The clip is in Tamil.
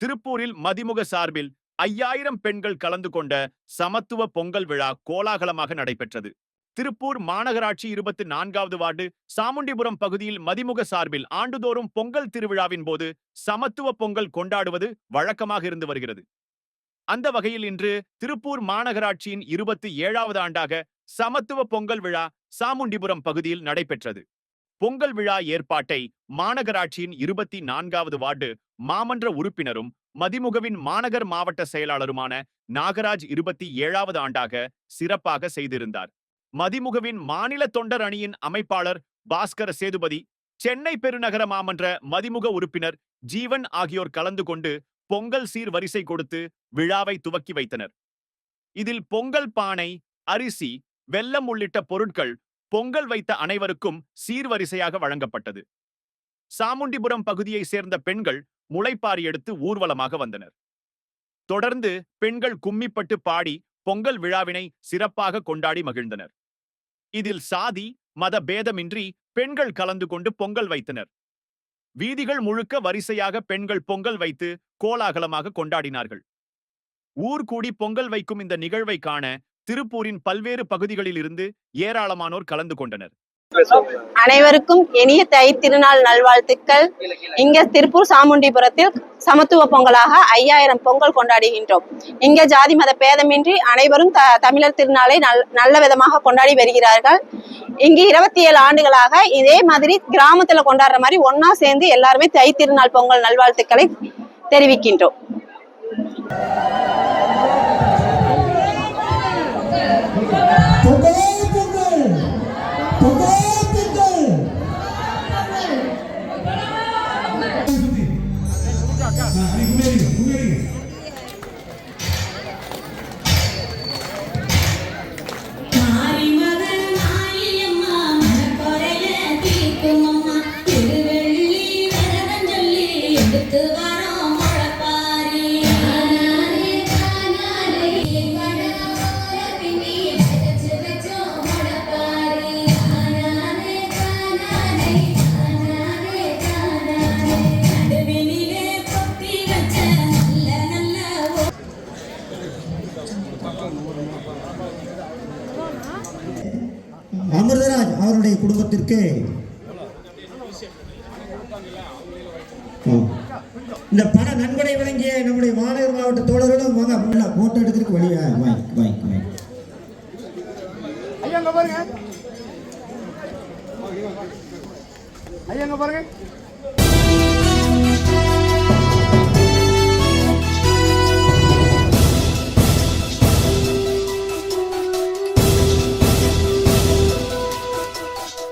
திருப்பூரில் மதிமுக சார்பில் 5000 பெண்கள் கலந்து கொண்ட சமத்துவ பொங்கல் விழா கோலாகலமாக நடைபெற்றது. திருப்பூர் மாநகராட்சி 24வது வார்டு சாமுண்டிபுரம் பகுதியில் மதிமுக சார்பில் ஆண்டுதோறும் பொங்கல் திருவிழாவின் போது சமத்துவ பொங்கல் கொண்டாடுவது வழக்கமாக இருந்து வருகிறது. அந்த வகையில் இன்று திருப்பூர் மாநகராட்சியின் 27வது ஆண்டாக சமத்துவ பொங்கல் விழா சாமுண்டிபுரம் பகுதியில் நடைபெற்றது. பொங்கல் விழா ஏற்பாட்டை மாநகராட்சியின் 24வது வார்டு மாமன்ற உறுப்பினரும் மதிமுகவின் மாநகர் மாவட்ட செயலாளருமான நாகராஜ் 27வது ஆண்டாக சிறப்பாக செய்திருந்தார். மதிமுகவின் மாநில தொண்டர் அணியின் அமைப்பாளர் பாஸ்கர சேதுபதி, சென்னை பெருநகர மாமன்ற மதிமுக உறுப்பினர் ஜீவன் ஆகியோர் கலந்து கொண்டு பொங்கல் சீர் வரிசை கொடுத்து விழாவை துவக்கி வைத்தனர். இதில் பொங்கல் பானை, அரிசி, வெல்லம் உள்ளிட்ட பொருட்கள் பொங்கல் வைத்த அனைவருக்கும் சீர்வரிசையாக வழங்கப்பட்டது. சாமுண்டிபுரம் பகுதியை சேர்ந்த பெண்கள் முளைப்பாரி எடுத்து ஊர்வலமாக வந்தனர். தொடர்ந்து பெண்கள் கும்மிப்பட்டு பாடி பொங்கல் விழாவினை சிறப்பாக கொண்டாடி மகிழ்ந்தனர். இதில் சாதி மத பேதமின்றி பெண்கள் கலந்து கொண்டு பொங்கல் வைத்தனர். வீதிகள் முழுக்க வரிசையாக பெண்கள் பொங்கல் வைத்து கோலாகலமாக கொண்டாடினார்கள். ஊர் கூடி பொங்கல் வைக்கும் இந்த நிகழ்வை காண திருப்பூரின் பல்வேறு பகுதிகளில் இருந்து ஏராளமானோர் கலந்து கொண்டனர். அனைவருக்கும் இனிய தை திருநாள் நல்வாழ்த்துக்கள். இங்க திருப்பூர் சாமுண்டிபுரத்தில் சமத்துவ பொங்கலாக 5000 பொங்கல் கொண்டாடுகின்றோம். இங்க ஜாதி மத பேதமின்றி அனைவரும் தமிழர் திருநாளை நல்ல விதமாக கொண்டாடி வருகிறார்கள். இங்கு 27 ஆண்டுகளாக இதே மாதிரி கிராமத்துல கொண்டாடுற மாதிரி ஒன்னா சேர்ந்து எல்லாருமே தை திருநாள் பொங்கல் நல்வாழ்த்துக்களை தெரிவிக்கின்றோம். அமிர்தராஜ் அவருடைய குடும்பத்திற்கு இந்த பண நன்கொடை வழங்கிய நம்முடைய மாநகர் மாவட்ட தோழர்களும் வாங்க போட்டோ எடுக்கிறதுக்கு வழியா பாருங்க.